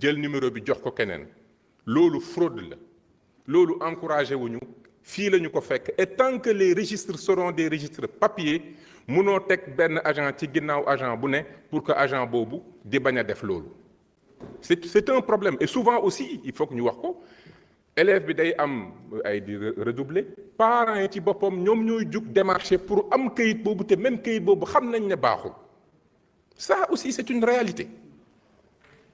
jël numéro bi jox ko keneen loolu fraude la loolu encouragé wuñu fii la ñu ko fekk et tant que les registres seront des registres papier mënoo teg benn agent ci ginnaaw agent bu ne pour que agent boobu di bañ a def loolu c'est un problème et souvent aussi il faut que ñu wax ko élève bi day am ay di redoubler parents yi ci boppam ñoom ñooy jug démarcher pour am kayit boobu te même kayit boobu xam nañ ne baaxul ça aussi c'est une réalité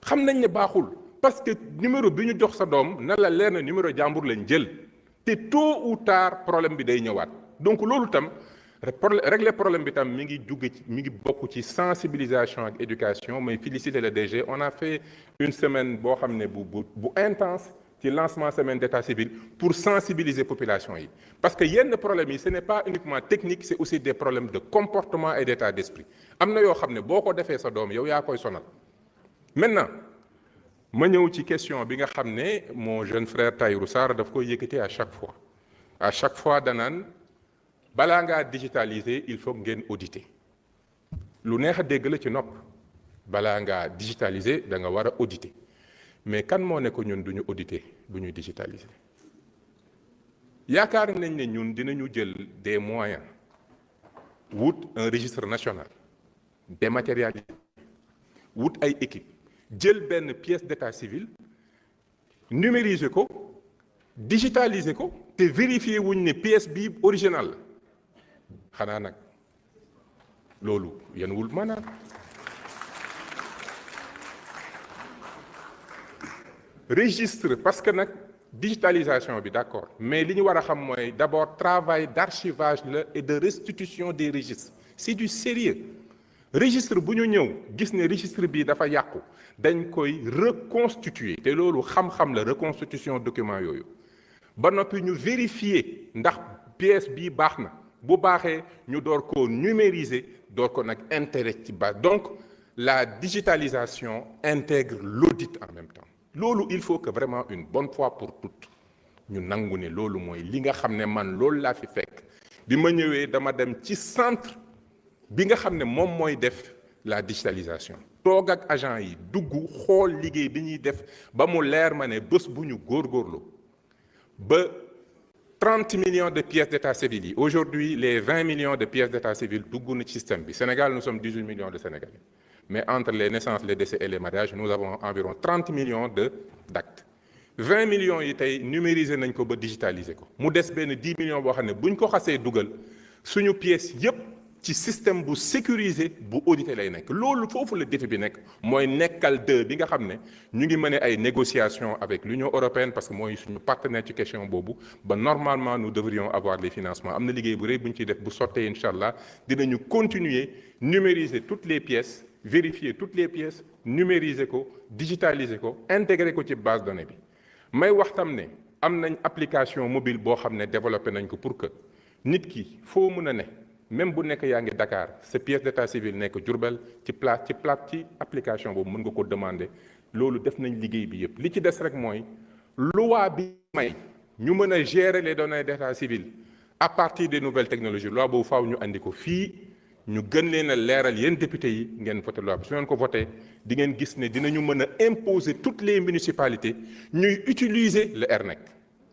xam nañ ne baaxul parce que numéro bi ñu jox sa doom na la leer na numéro jàmbur lañ jël te tôt ou tard problème bi day ñëwaat donc loolu tam régler problème bi tam mi ngi jóge ci mi ngi bokk ci sensibilisation ak éducation may féliciter le DG on a fait une semaine boo xam ne bu intense ci lancement semaine d'état civil pour sensibiliser population yi parce que yenn problèmes yi ce n'est pas uniquement technique c'est aussi des problèmes de comportement et d'état d'esprit am na yoo xam ne boo ko defee sa doom yow yaa koy sonal maintenant ma ñëw ci question bi nga xam ne mon jeune frère Tahirou Sarr daf koy yëkkati à chaque fois danaan balaa ngaa digitaliser il faut ngeen auditer lu neex a dégg la ci nopp balaa ngaa digitaliser da nga war a auditer mais kan moo ne ko ñun duñu auditer bu ñuy digitaliser yaakaar nañ ne ñun dinañu jël des moyens wut un registre national dématérialisé wut ay équipe jël benn pièce d'état civil numériser ko digitaliser ko te vérifier wuñ ne pièce bi original la xanaa nag loolu yan wul maanaam registre parce que nag digitalisation bi d'accord mais li ñu war a xam mooy d'abord travail d'archivage la et de restitution des registres c'est du sérieux registre bu ñu ñëw gis ne registre bi dafa yàqu dañ koy reconstituer te loolu xam-xam la reconstitution document yooyu ba noppi ñu vérifier ndax pièce bii baax na bu baaxee ñu door ko numériser door ko nag intégrer ci base donc la digitalisation intègre l'audit en même temps loolu il faut que vraiment une bonne fois pour toutes ñu nangu ne loolu mooy li nga xam ne man loolu laa fi fekk bi ma ñëwee dama dem ci centre bi nga xam ne moom mooy def la digitalisation toog ak agent yi dugg xool liggéey bi ñuy def ba mu leer ma ne bés bu ñu góorgóorlu ba 30 millions de pièces d'état civil yi aujourd'hui les 20 millions de pièces d'état civil dugg na ci système bi Sénégal nous sommes 18 millions de Sénégalais mais entre les naissances les décès et les mariages nous avons environ 30 millions d'actes 20 millions yi tey numériser nañ ko ba digitaliser ko mu des benn 10 millions boo xam ne buñ ko xasee dugal suñu pièces yépp ci système bu sécurisé bu audité lay nekk loolu foofu la défi bi nekk mooy nekkal bi nga xam ne ñu ngi mener ay négociations avec l'Union européenne parce que mooy suñu partenaire ci question boobu ba normalement nous devrions avoir les financements am na liggéey bu rëy bu ñu ciy def bu sottee incha allah dinañu continuer numériser toutes les pièces vérifier toutes les pièces numériser ko digitaliser ko intégrer ko ci base donnée bi may wax tam ne am nañ application mobile boo xam ne développé nañ ko pour que nit ki foo mën a ne même bu nekk yaa ngi Dakar sa pièce d'état civil nekk Diourbel ci application boobu mën nga ko demander loolu def nañ liggéey bi yëpp li ci des rek mooy loi bi may ñu mën a gérer les données d'état civil à partir des nouvelles technologies loi boobu faaw ñu andi ko fii ñu gën leen a leeral yéen députés yi ngeen voté loi bi su ngeen ko voté di ngeen gis ne dinañu mën a imposer toutes les municipalités ñuy utiliser le RNEC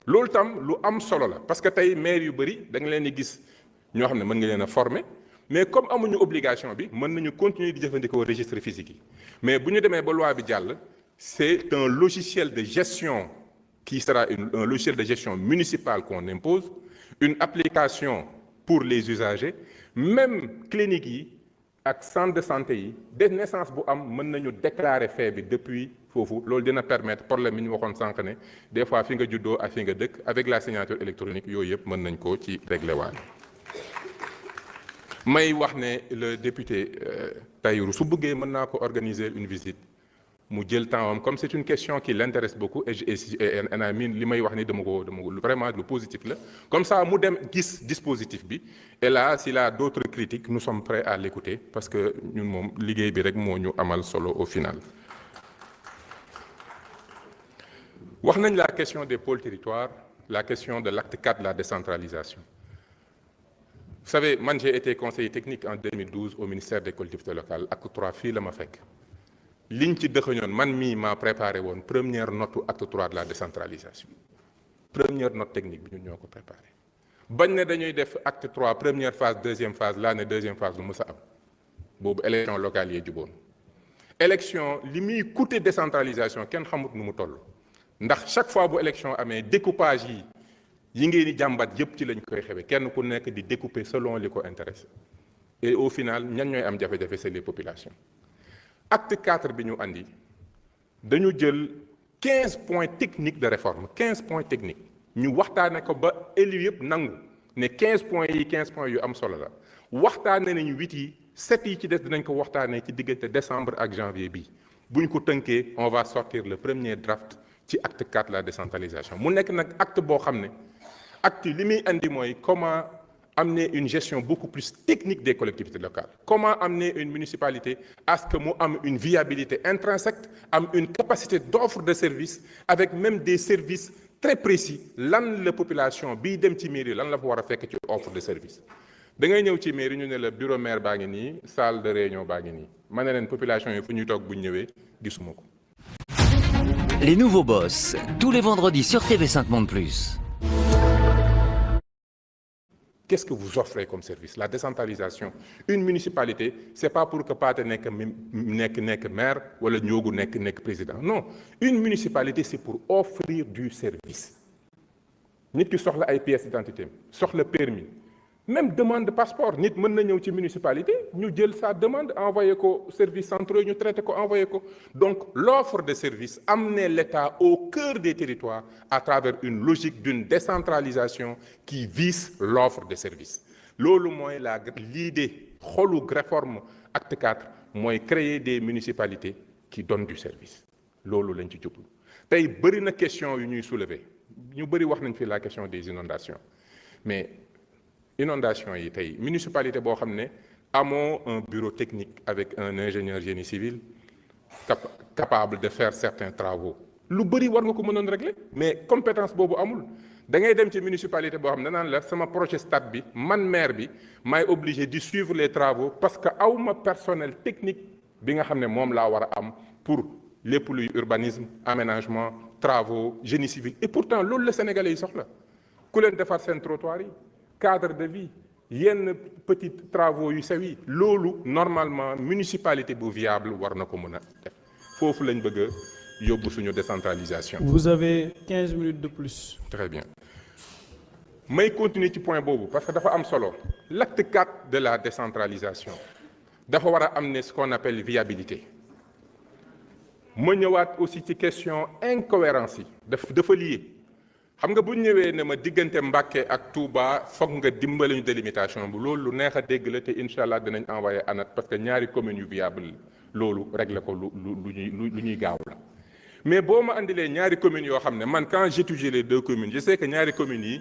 loolu tam lu am solo la parce que tey maire yu bëri da nga leen di gis ñoo xam ne mën nga leen a former mais comme amuñu obligation bi mën nañu continuer di jëfandikoo registre physique yi mais bu ñu demee ba loi bi jàll c'est un logiciel de gestion qui sera un logiciel de gestion municipal qu'on impose une application pour les usagers même cliniques yi ak centre de santé yi dès naissance bu am mën nañu déclarer fait bi depuis foofu loolu dina permettre problème yi ñu waxoon sànq ne des fois fi nga juddoo ak fi nga dëkk avec la signature électronique yooyu yëpp mën nañ ko ci régler waale may wax ne le député Tahirou su bëggee mën naa ko organiser une visite mu jël temps am comme c'est une question qui l'intéresse beaucoup et li may wax ni dama ko vraiment lu positif la comme ça mu dem gis dispositif bi et là s'il a d'autres critiques nous sommes prêts à l'écouter parce que ñun moom liggéey bi rek moo ñu amal solo au final. wax nañ la question des pôles territoires la question de l'acte 4 de la décentralisation. Vous savez, moi j'ai été conseiller technique en 2012 au ministère des collectivités locales acte 3 fii la ma fekk liñ ci dëxëñoon man mii maa préparé woon première note acte 3 de la décentralisation première note technique bi ñun ñoo ko préparé bañ ne dañuy def acte 3 première phase deuxième phase laa ne deuxième phase lu mës a am boobu élection locale yee juboon élection li muy coûter décentralisation kenn xamut nu mu toll ndax chaque fois bu élection amee découpage yi ngeen di jàmbat yépp ci lañ koy xewe kenn ku nekk di découper selon li ko intéressé et au final ñan ñooy am jafe-jafe c'est les populations acte 4 bi ñu andi dañu jël 15 points techniques de réforme 15 points techniques ñu waxtaane ko ba élu yëpp nangu ne 15 points yi 15 points yu am solo la waxtaane nañu 8 yi 7 yi ci des dinañ ko waxtaanee ci diggante décembre ak janvier bi bu ñu ko tënkee on va sortir le premier draft ci acte 4 la décentralisation mu nekk nag acte boo xam ne acte li muy andi mooy comment amener une gestion beaucoup plus technique des collectivités locales. Comment amener une municipalité à ce que mu am une viabilité intrinsèque, am une capacité d'offre de services avec même des services très précis. Lan la population bii dem ci mairie lan la fa war a fekk ci offre de service. Da ngay ñëw ci mairie ñu ne la bureau maire baa ngi nii salle de réunion baa ngi nii ma ne leen population yi fu ñuy toog bu ñu ñëwee gisuma ko. Les nouveaux boss, tous les vendredis sur TV5 Monde Plus. Qu'est-ce que vous offrez comme service? La décentralisation. Une municipalité, c'est pas pour que Pathé nekk maire wala Ndiogu nekk président. Non, une municipalité, c'est pour offrir du service. Nit ki soxla ay pièces d'identité, soxla permis, même demande de passeport. Nit mën na ñëw ci municipalité, ñu jël sa demande, envoyer ko service centraux, ñu traiter ko, envoyer ko. Donc, l'offre de service, amener l'État au cœur des territoires à travers une logique d'une décentralisation qui vise l'offre de service. Loolu mooy l'idée xolu réforme acte 4 mooy créer des municipalités qui donnent du service. Loolu lañ ci jublu. Tey bëri na question yu ñuy soulever. Ñu bëri wax nañ fi la question des inondations. Mais inondation yi tey municipalité boo xam ne amoo un bureau technique avec un ingénieur génie civil capable de faire certains travaux lu bëri war nga ko mënoon régler mais compétence boobu amul da ngay dem ci municipalité boo xam ne naan la sama projet stade bi man maire bi maay obligé di suivre les travaux parce que awma personnel technique bi nga xam ne moom laa war a am pour lépp luy urbanisme aménagement travaux génie civil et pourtant loolu la sénégalais yi soxla ku leen defar seen trottoir yi cadre de vie yenn petits travaux yu sew yi loolu normalement municipalité bu viable war na ko mën a def foofu lañ bëgg a yóbbu suñu décentralisation. Vous avez 15 minutes de plus. Très bien may continuer ci point boobu parce que dafa am solo l'acte 4 de la décentralisation dafa war a amener ce qu'on appelle viabilité ma ñëwaat aussi ci question incohérence yi dafa lié. xam nga bu ñëwee ne ma diggante Mbacké ak Touba foog nga dimbali ñu délimitation bu loolu lu neex a dégg la te incha allah dinañ envoyé ANAT parce que ñaari communes yu viable loolu régler ko lu ñuy gaaw la. mais boo ma andilee ñaari communes yoo xam ne man quand j'étudie les deux communes je sais que ñaari communes yi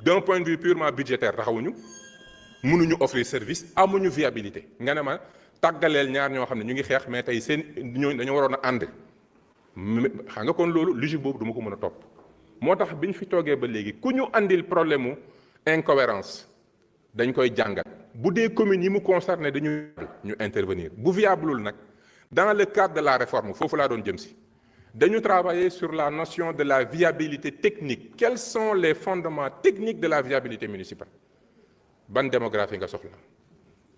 d'un point de vue purement budgétaire taxawuñu mënuñu offrir service amuñu viabilité nga ne ma tàggaleel ñaar ñoo xam ne ñu ngi xeex mais tey seen ñooñu dañoo waroon a ànd xam nga kon loolu logique boobu du ma ko mën a topp. moo tax bi ñu fi toogee ba léegi ku ñu andil problème mu incohérence dañ koy jàngat bu dee communes yi mu concerné dañu ñu intervenir bu viableul nag dans le cadre de la réforme foofu laa doon jëm si dañu travailler sur la notion de la viabilité technique quels sont les fondements techniques de la viabilité municipale ban démographie nga soxla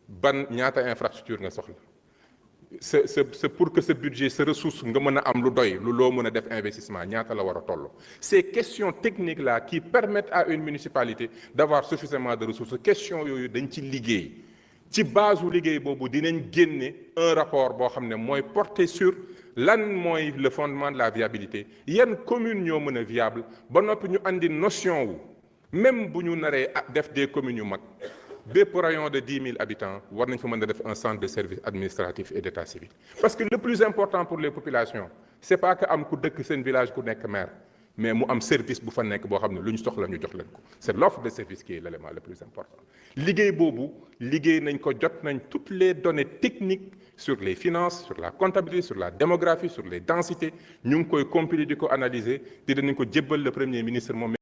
ban ñaata infrastructure nga soxla c'est pour que ce budget ce ressource nga mën a am lu doy lu loo mën a def investissement ñaata la war a toll ces questions techniques là qui permettent à une municipalité d'avoir suffisamment de ressources questions yooyu dañ ci liggéey ci base u liggéey boobu dinañ génne un rapport boo xam ne mooy porter sur lan mooy le fondement de la viabilité yan communes ñoo mën a viable ba noppi ñu andi notion wu même bu ñu naree def des communes yu mag bépp rayon de 10 000 habitants war nañ fa mën a def un centre de service administratif et d'état civil parce que le plus important pour les populations c'est pas que am ku dëkk seen village ku nekk maire mais mu am service bu fa nekk boo xam ne lu ñu soxla ñu jox leen ko c'est l'offre de service qui est l'élément le plus important liggéey boobu liggéey nañ ko jot nañ toutes les données techniques sur les finances sur la comptabilité sur la démographie sur les densités ñu ngi koy compiler di ko analyser te dinañ ko jébbal le premier ministre moom